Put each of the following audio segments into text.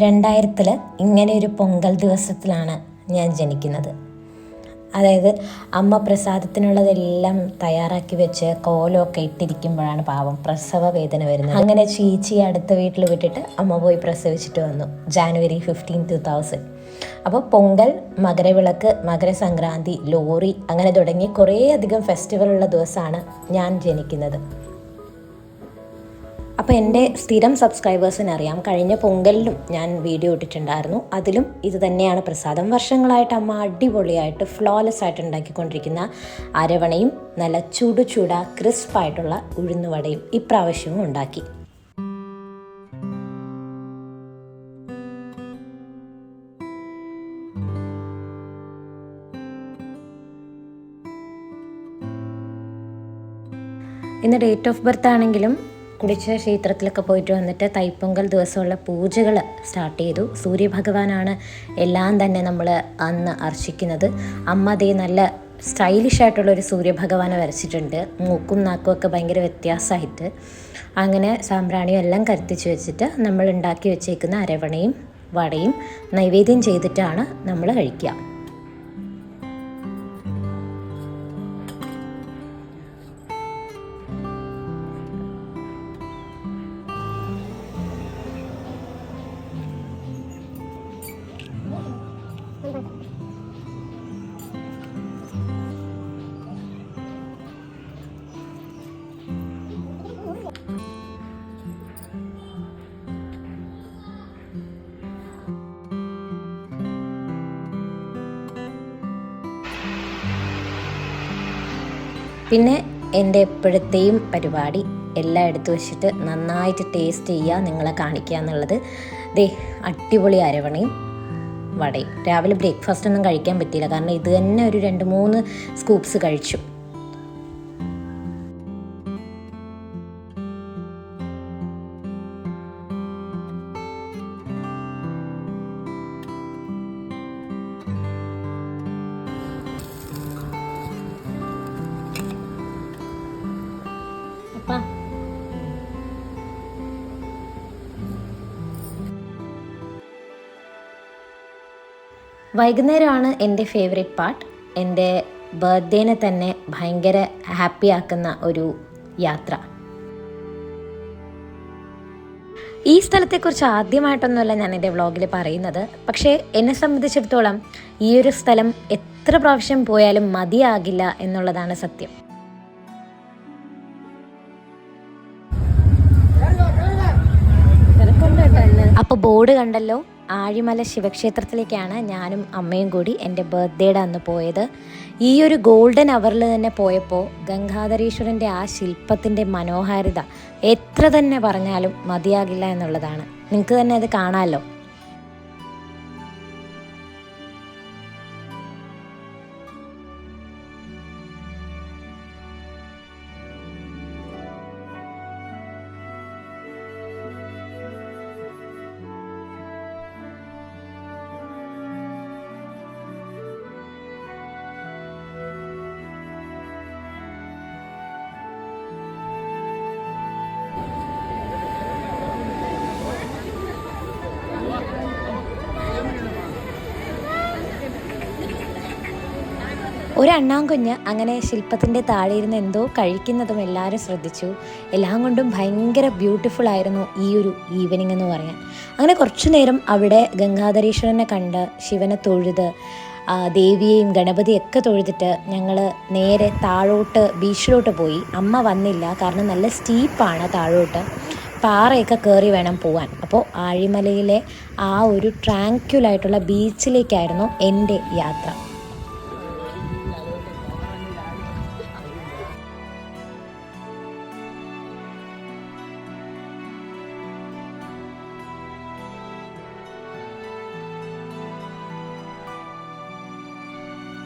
2000-ൽ ഇങ്ങനെ ഒരു പൊങ്കൽ ദിവസത്തിലാണ് ഞാൻ ജനിക്കുന്നത്. അതായത് അമ്മ പ്രസാദത്തിനുള്ളതെല്ലാം തയ്യാറാക്കി വെച്ച് കോലമൊക്കെ ഇട്ടിരിക്കുമ്പോഴാണ് പാവം പ്രസവ വേദന വരുന്നത്. അങ്ങനെ ചീച്ചി അടുത്ത വീട്ടിൽ വിട്ടിട്ട് അമ്മ പോയി പ്രസവിച്ചിട്ട് വന്നു January 15, 2000. അപ്പോൾ പൊങ്കൽ, മകരവിളക്ക്, മകരസംക്രാന്തി, ലോറി അങ്ങനെ തുടങ്ങി കുറേ അധികം ഫെസ്റ്റിവലുള്ള ദിവസമാണ് ഞാൻ ജനിക്കുന്നത്. അപ്പോൾ എൻ്റെ സ്ഥിരം സബ്സ്ക്രൈബേഴ്സിനറിയാം, കഴിഞ്ഞ പൊങ്കലിലും ഞാൻ വീഡിയോ ഇട്ടിട്ടുണ്ടായിരുന്നു. അതിലും ഇത് തന്നെയാണ് പ്രസാദം. വർഷങ്ങളായിട്ട് അമ്മ അടിപൊളിയായിട്ട് ഫ്ലോലെസ് ആയിട്ട് ഉണ്ടാക്കിക്കൊണ്ടിരിക്കുന്ന അരവണയും നല്ല ചൂട് ക്രിസ്പായിട്ടുള്ള ഉഴുന്നുവടയും ഇപ്രാവശ്യവും ഉണ്ടാക്കി. ഇന്ന് ഡേറ്റ് ഓഫ് ബർത്ത് ആണെങ്കിലും കുടിച്ച ക്ഷേത്രത്തിലൊക്കെ പോയിട്ട് വന്നിട്ട് തൈപ്പൊങ്കൽ ദിവസമുള്ള പൂജകൾ സ്റ്റാർട്ട് ചെയ്തു. സൂര്യഭഗവാനാണ് എല്ലാം തന്നെ നമ്മൾ അന്ന് അർച്ചിക്കുന്നത്. അമ്മ അതേ നല്ല സ്റ്റൈലിഷ് ആയിട്ടുള്ളൊരു സൂര്യഭഗവാനെ വരച്ചിട്ടുണ്ട്. മൂക്കും നാക്കും ഒക്കെ ഭയങ്കര വ്യത്യാസമായിട്ട്. അങ്ങനെ സാമ്പ്രാണിയും എല്ലാം കരുത്തിച്ച് വെച്ചിട്ട് നമ്മൾ ഉണ്ടാക്കി വെച്ചേക്കുന്ന അരവണയും വടയും നൈവേദ്യം ചെയ്തിട്ടാണ് നമ്മൾ കഴിക്കുക. പിന്നെ എൻ്റെ എപ്പോഴത്തെയും പരിപാടി എല്ലാം എടുത്തു വെച്ചിട്ട് നന്നായിട്ട് ടേസ്റ്റ് ചെയ്യുക, നിങ്ങളെ കാണിക്കുക എന്നുള്ളത്. ദേ അടിപൊളി അരവണയും വടയും. രാവിലെ ബ്രേക്ക്ഫാസ്റ്റ് ഒന്നും കഴിക്കാൻ പറ്റിയില്ല, കാരണം ഇത് തന്നെ ഒരു 2-3 സ്കൂപ്സ് കഴിച്ചു. വൈകുന്നേരമാണ് എൻ്റെ ഫേവറേറ്റ് പാർട്ട്. എൻ്റെ ബർത്ത്ഡേനെ തന്നെ ഭയങ്കര ഹാപ്പി ആക്കുന്ന ഒരു യാത്ര. ഈ സ്ഥലത്തെക്കുറിച്ച് ആദ്യമായിട്ടൊന്നുമല്ല ഞാൻ എൻ്റെ വ്ളോഗിൽ പറയുന്നത്, പക്ഷേ എന്നെ സംബന്ധിച്ചിടത്തോളം ഈ ഒരു സ്ഥലം എത്ര പ്രാവശ്യം പോയാലും മതിയാകില്ല എന്നുള്ളതാണ് സത്യം. അപ്പോൾ ബോർഡ് കണ്ടല്ലോ, ആഴിമല ശിവക്ഷേത്രത്തിലേക്കാണ് ഞാനും അമ്മയും കൂടി എൻ്റെ ബർത്ത്ഡേയുടെ അന്ന് പോയത്. ഈ ഒരു ഗോൾഡൻ അവറിൽ തന്നെ പോയപ്പോൾ ഗംഗാധരീശ്വരൻ്റെ ആ ശില്പത്തിൻ്റെ മനോഹാരിത എത്ര തന്നെ പറഞ്ഞാലും മതിയാകില്ല എന്നുള്ളതാണ്. നിങ്ങൾക്ക് തന്നെ അത് കാണാമല്ലോ. ഒരു അണ്ണാൻകുഞ്ഞ് അങ്ങനെ ശില്പത്തിൻ്റെ താഴെ ഇരുന്ന് എന്തോ കഴിക്കുന്നതും എല്ലാവരും ശ്രദ്ധിച്ചു. എല്ലാം കൊണ്ടും ഭയങ്കര ബ്യൂട്ടിഫുൾ ആയിരുന്നു ഈ ഒരു ഈവനിങ് എന്ന് പറയാൻ. അങ്ങനെ കുറച്ചു നേരം അവിടെ ഗംഗാധരീശ്വരനെ കണ്ട് ശിവനെ തൊഴുത് ദേവിയെയും ഗണപതിയൊക്കെ തൊഴുതിട്ട് ഞങ്ങൾ നേരെ താഴോട്ട് ബീച്ചിലോട്ട് പോയി. അമ്മ വന്നില്ല, കാരണം നല്ല സ്റ്റീപ്പാണ് താഴോട്ട്, പാറയൊക്കെ കയറി വേണം പോകാൻ. അപ്പോൾ ആഴിമലയിലെ ആ ഒരു ട്രാങ്ക്യുലായിട്ടുള്ള ബീച്ചിലേക്കായിരുന്നു എൻ്റെ യാത്ര.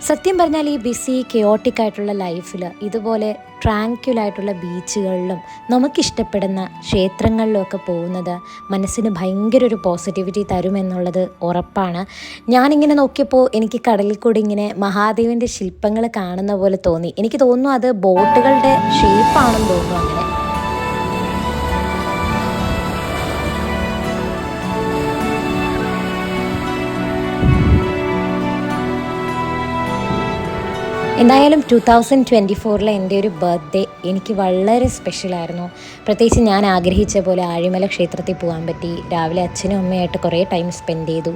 സത്യം പറഞ്ഞാൽ ഈ ബിസി കെയോട്ടിക് ആയിട്ടുള്ള ലൈഫിൽ ഇതുപോലെ ട്രാങ്ക്യുലായിട്ടുള്ള ബീച്ചുകളിലും നമുക്കിഷ്ടപ്പെടുന്ന ക്ഷേത്രങ്ങളിലുമൊക്കെ പോകുന്നത് മനസ്സിന് ഭയങ്കര ഒരു പോസിറ്റിവിറ്റി തരുമെന്നുള്ളത് ഉറപ്പാണ്. ഞാനിങ്ങനെ നോക്കിയപ്പോൾ എനിക്ക് കടലിൽ കൂടി ഇങ്ങനെ മഹാദേവൻ്റെ ശില്പങ്ങൾ കാണുന്ന പോലെ തോന്നി. എനിക്ക് തോന്നുന്നു അത് ബോട്ടുകളുടെ ഷേപ്പാണെന്ന് തോന്നുന്നു. അങ്ങനെ എന്തായാലും 2024 എൻ്റെ ഒരു ബർത്ത്ഡേ എനിക്ക് വളരെ സ്പെഷ്യലായിരുന്നു. പ്രത്യേകിച്ച് ഞാൻ ആഗ്രഹിച്ച പോലെ ആഴിമല ക്ഷേത്രത്തിൽ പോകാൻ പറ്റി. രാവിലെ അച്ഛനും അമ്മയായിട്ട് കുറേ ടൈം സ്പെൻഡ് ചെയ്തു.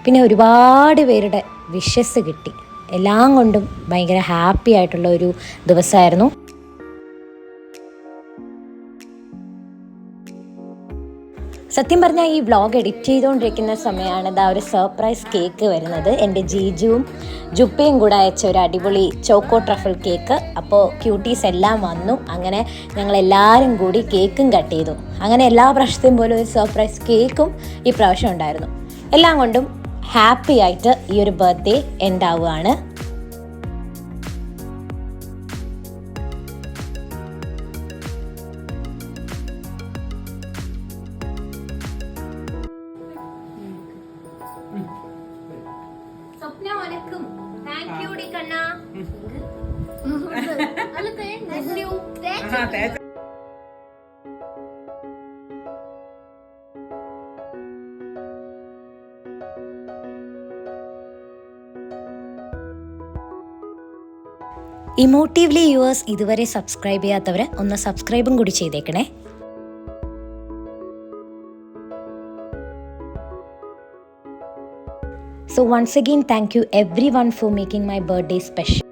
പിന്നെ ഒരുപാട് പേരുടെ വിഷസ് കിട്ടി. എല്ലാം കൊണ്ടും ഭയങ്കര ഹാപ്പി ആയിട്ടുള്ള ഒരു ദിവസമായിരുന്നു. സത്യം പറഞ്ഞാൽ ഈ വ്ളോഗ് എഡിറ്റ് ചെയ്തുകൊണ്ടിരിക്കുന്ന സമയമാണ് ഇതാ ഒരു സർപ്രൈസ് കേക്ക് വരുന്നത്. എൻ്റെ ജീജുവും ജുപ്പയും കൂടെ അയച്ച ഒരു അടിപൊളി ചോക്കോ ട്രഫിൾ കേക്ക്. അപ്പോൾ ക്യൂട്ടീസ് എല്ലാം വന്നു. അങ്ങനെ ഞങ്ങളെല്ലാവരും കൂടി കേക്കും കട്ട് ചെയ്തു. അങ്ങനെ എല്ലാ പ്രാവശ്യത്തെയും പോലെ ഒരു സർപ്രൈസ് കേക്കും ഈ പ്രാവശ്യം ഉണ്ടായിരുന്നു. എല്ലാം കൊണ്ടും ഹാപ്പി ആയിട്ട് ഈ ഒരു ബർത്ത്ഡേ എൻഡ് ആവുകയാണ്. ഇമോട്ടീവ്ലി യുവേഴ്സ് ഇതുവരെ സബ്സ്ക്രൈബ് ചെയ്യാത്തവർ ഒന്ന് സബ്സ്ക്രൈബും കൂടി ചെയ്തേക്കണേ. So once again, thank you everyone for making my birthday special.